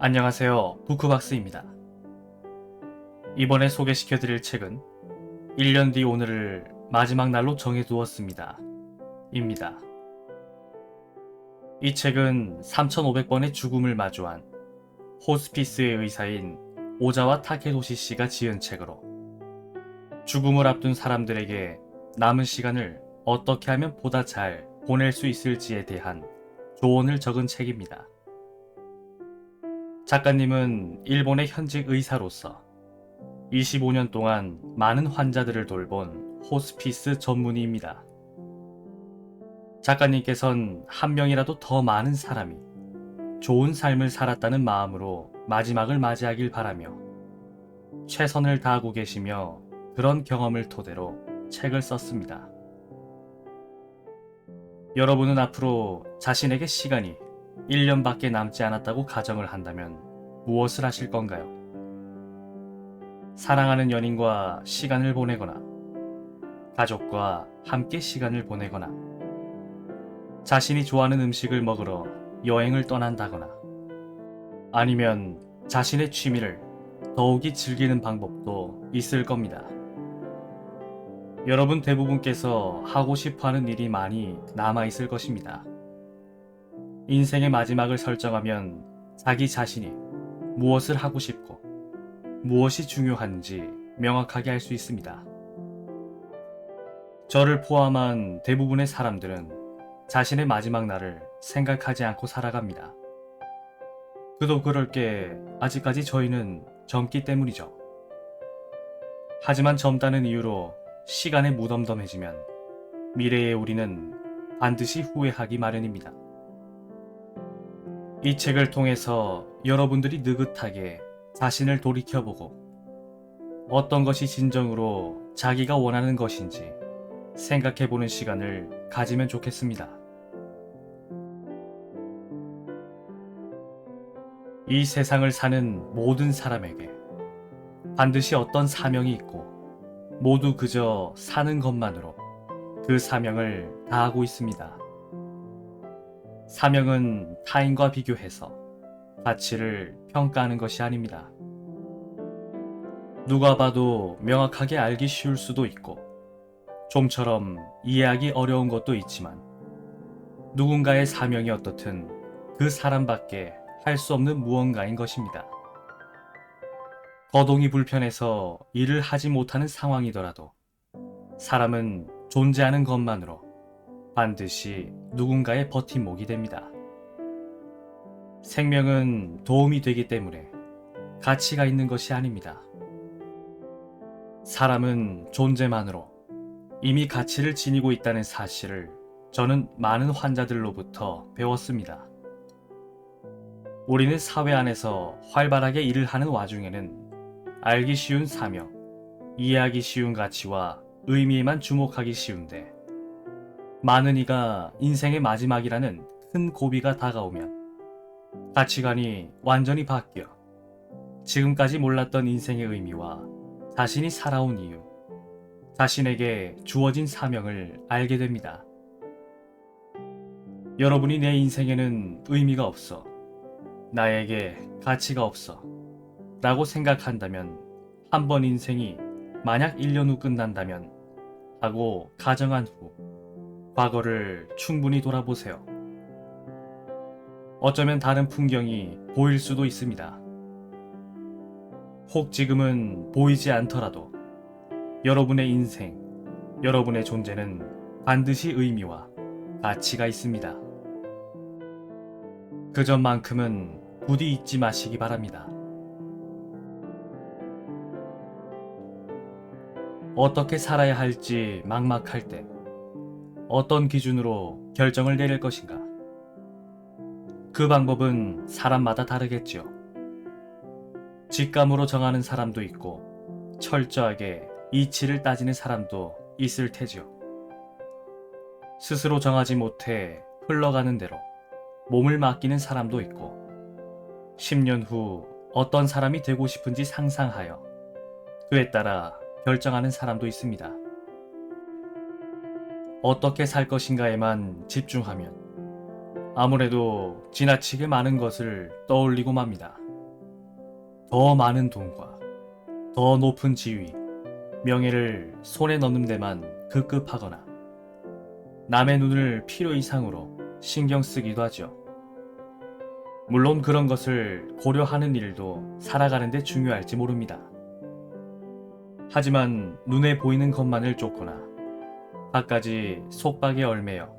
안녕하세요. 부크박스입니다. 이번에 소개시켜드릴 책은 1년 뒤 오늘을 마지막 날로 정해두었습니다. 입니다. 이 책은 3,500번의 죽음을 마주한 호스피스의 의사인 오자와 타케도시 씨가 지은 책으로 죽음을 앞둔 사람들에게 남은 시간을 어떻게 하면 보다 잘 보낼 수 있을지에 대한 조언을 적은 책입니다. 작가님은 일본의 현직 의사로서 25년 동안 많은 환자들을 돌본 호스피스 전문의입니다. 작가님께선 한 명이라도 더 많은 사람이 좋은 삶을 살았다는 마음으로 마지막을 맞이하길 바라며 최선을 다하고 계시며 그런 경험을 토대로 책을 썼습니다. 여러분은 앞으로 자신에게 시간이 1년밖에 남지 않았다고 가정을 한다면 무엇을 하실 건가요? 사랑하는 연인과 시간을 보내거나, 가족과 함께 시간을 보내거나, 자신이 좋아하는 음식을 먹으러 여행을 떠난다거나, 아니면 자신의 취미를 더욱이 즐기는 방법도 있을 겁니다. 여러분 대부분께서 하고 싶어 하는 일이 많이 남아있을 것입니다. 인생의 마지막을 설정하면 자기 자신이 무엇을 하고 싶고 무엇이 중요한지 명확하게 알 수 있습니다. 저를 포함한 대부분의 사람들은 자신의 마지막 날을 생각하지 않고 살아갑니다. 그도 그럴 게 아직까지 저희는 젊기 때문이죠. 하지만 젊다는 이유로 시간에 무덤덤해지면 미래의 우리는 반드시 후회하기 마련입니다. 이 책을 통해서 여러분들이 느긋하게 자신을 돌이켜보고 어떤 것이 진정으로 자기가 원하는 것인지 생각해보는 시간을 가지면 좋겠습니다. 이 세상을 사는 모든 사람에게 반드시 어떤 사명이 있고 모두 그저 사는 것만으로 그 사명을 다하고 있습니다. 사명은 타인과 비교해서 가치를 평가하는 것이 아닙니다. 누가 봐도 명확하게 알기 쉬울 수도 있고 좀처럼 이해하기 어려운 것도 있지만 누군가의 사명이 어떻든 그 사람밖에 할 수 없는 무언가인 것입니다. 거동이 불편해서 일을 하지 못하는 상황이더라도 사람은 존재하는 것만으로 반드시 누군가의 버팀목이 됩니다. 생명은 도움이 되기 때문에 가치가 있는 것이 아닙니다. 사람은 존재만으로 이미 가치를 지니고 있다는 사실을 저는 많은 환자들로부터 배웠습니다. 우리는 사회 안에서 활발하게 일을 하는 와중에는 알기 쉬운 사명, 이해하기 쉬운 가치와 의미에만 주목하기 쉬운데 많은 이가 인생의 마지막이라는 큰 고비가 다가오면 가치관이 완전히 바뀌어 지금까지 몰랐던 인생의 의미와 자신이 살아온 이유, 자신에게 주어진 사명을 알게 됩니다. 여러분이 내 인생에는 의미가 없어, 나에게 가치가 없어 라고 생각한다면 한 번 인생이 만약 1년 후 끝난다면 하고 가정한 후 과거를 충분히 돌아보세요. 어쩌면 다른 풍경이 보일 수도 있습니다. 혹 지금은 보이지 않더라도 여러분의 인생, 여러분의 존재는 반드시 의미와 가치가 있습니다. 그 점만큼은 부디 잊지 마시기 바랍니다. 어떻게 살아야 할지 막막할 때 어떤 기준으로 결정을 내릴 것인가? 그 방법은 사람마다 다르겠지요. 직감으로 정하는 사람도 있고 철저하게 이치를 따지는 사람도 있을 테지요. 스스로 정하지 못해 흘러가는 대로 몸을 맡기는 사람도 있고 10년 후 어떤 사람이 되고 싶은지 상상하여 그에 따라 결정하는 사람도 있습니다. 어떻게 살 것인가에만 집중하면 아무래도 지나치게 많은 것을 떠올리고 맙니다. 더 많은 돈과 더 높은 지위, 명예를 손에 넣는 데만 급급하거나 남의 눈을 필요 이상으로 신경 쓰기도 하죠. 물론 그런 것을 고려하는 일도 살아가는데 중요할지 모릅니다. 하지만 눈에 보이는 것만을 쫓거나 갖가지 속박에 얽매여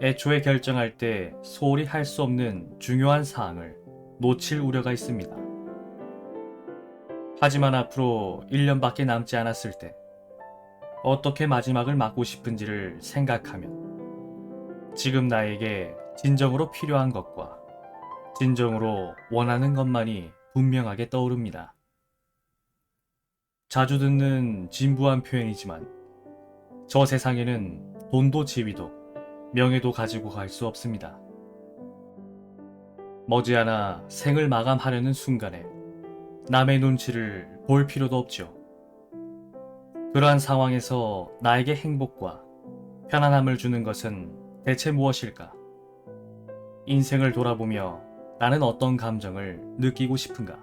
애초에 결정할 때 소홀히 할 수 없는 중요한 사항을 놓칠 우려가 있습니다. 하지만 앞으로 1년밖에 남지 않았을 때 어떻게 마지막을 맞고 싶은지를 생각하면 지금 나에게 진정으로 필요한 것과 진정으로 원하는 것만이 분명하게 떠오릅니다. 자주 듣는 진부한 표현이지만 저 세상에는 돈도 지위도 명예도 가지고 갈 수 없습니다. 머지않아 생을 마감하려는 순간에 남의 눈치를 볼 필요도 없죠. 그러한 상황에서 나에게 행복과 편안함을 주는 것은 대체 무엇일까? 인생을 돌아보며 나는 어떤 감정을 느끼고 싶은가?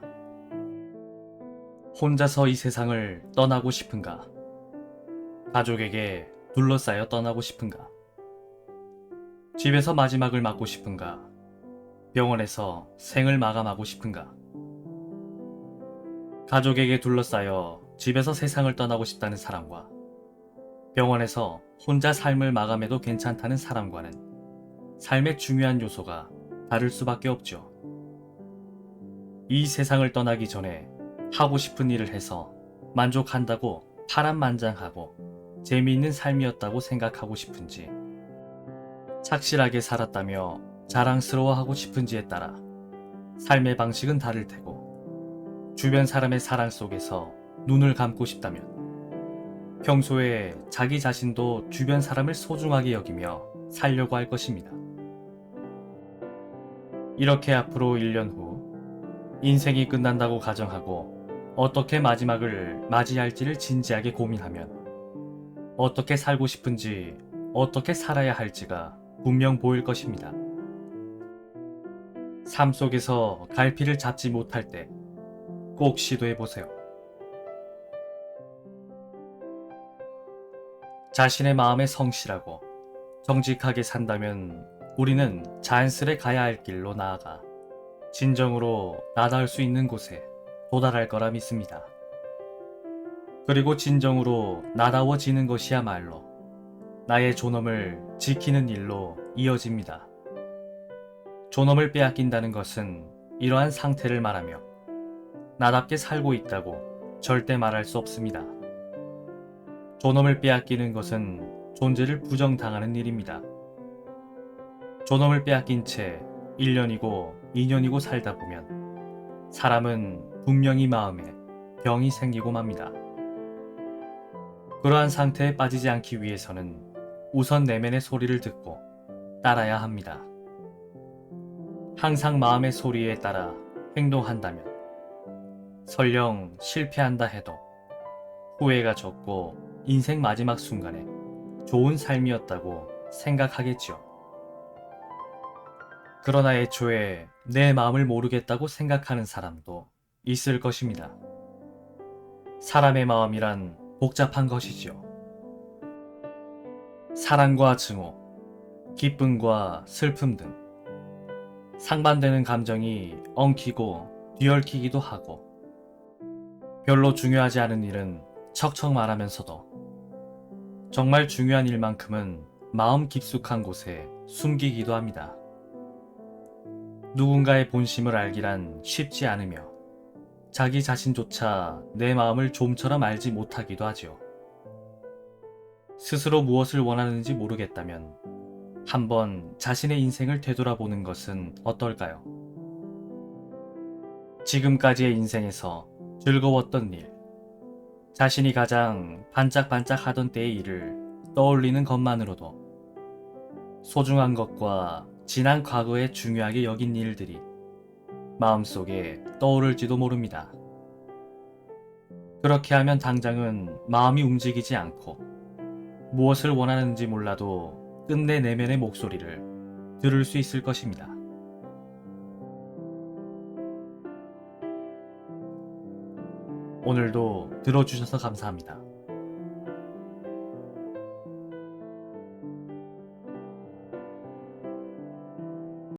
혼자서 이 세상을 떠나고 싶은가? 가족에게 둘러싸여 떠나고 싶은가? 집에서 마지막을 맞고 싶은가? 병원에서 생을 마감하고 싶은가? 가족에게 둘러싸여 집에서 세상을 떠나고 싶다는 사람과 병원에서 혼자 삶을 마감해도 괜찮다는 사람과는 삶의 중요한 요소가 다를 수밖에 없죠. 이 세상을 떠나기 전에 하고 싶은 일을 해서 만족한다고 파란만장하고 재미있는 삶이었다고 생각하고 싶은지, 착실하게 살았다며 자랑스러워하고 싶은지에 따라 삶의 방식은 다를 테고, 주변 사람의 사랑 속에서 눈을 감고 싶다면 평소에 자기 자신도 주변 사람을 소중하게 여기며 살려고 할 것입니다. 이렇게 앞으로 1년 후 인생이 끝난다고 가정하고 어떻게 마지막을 맞이할지를 진지하게 고민하면 어떻게 살고 싶은지, 어떻게 살아야 할지가 분명 보일 것입니다. 삶 속에서 갈피를 잡지 못할 때 꼭 시도해 보세요. 자신의 마음에 성실하고 정직하게 산다면 우리는 자연스레 가야 할 길로 나아가 진정으로 나닿을 수 있는 곳에 도달할 거라 믿습니다. 그리고 진정으로 나다워지는 것이야말로 나의 존엄을 지키는 일로 이어집니다. 존엄을 빼앗긴다는 것은 이러한 상태를 말하며 나답게 살고 있다고 절대 말할 수 없습니다. 존엄을 빼앗기는 것은 존재를 부정당하는 일입니다. 존엄을 빼앗긴 채 1년이고 2년이고 살다 보면 사람은 분명히 마음에 병이 생기고 맙니다. 그러한 상태에 빠지지 않기 위해서는 우선 내면의 소리를 듣고 따라야 합니다. 항상 마음의 소리에 따라 행동한다면 설령 실패한다 해도 후회가 적고 인생 마지막 순간에 좋은 삶이었다고 생각하겠죠. 그러나 애초에 내 마음을 모르겠다고 생각하는 사람도 있을 것입니다. 사람의 마음이란 복잡한 것이지요. 사랑과 증오, 기쁨과 슬픔 등 상반되는 감정이 엉키고 뒤얽히기도 하고, 별로 중요하지 않은 일은 척척 말하면서도 정말 중요한 일만큼은 마음 깊숙한 곳에 숨기기도 합니다. 누군가의 본심을 알기란 쉽지 않으며 자기 자신조차 내 마음을 좀처럼 알지 못하기도 하죠. 스스로 무엇을 원하는지 모르겠다면 한번 자신의 인생을 되돌아보는 것은 어떨까요? 지금까지의 인생에서 즐거웠던 일, 자신이 가장 반짝반짝하던 때의 일을 떠올리는 것만으로도 소중한 것과 지난 과거에 중요하게 여긴 일들이 마음속에 떠오를지도 모릅니다. 그렇게 하면 당장은 마음이 움직이지 않고 무엇을 원하는지 몰라도 끝내 내면의 목소리를 들을 수 있을 것입니다. 오늘도 들어주셔서 감사합니다.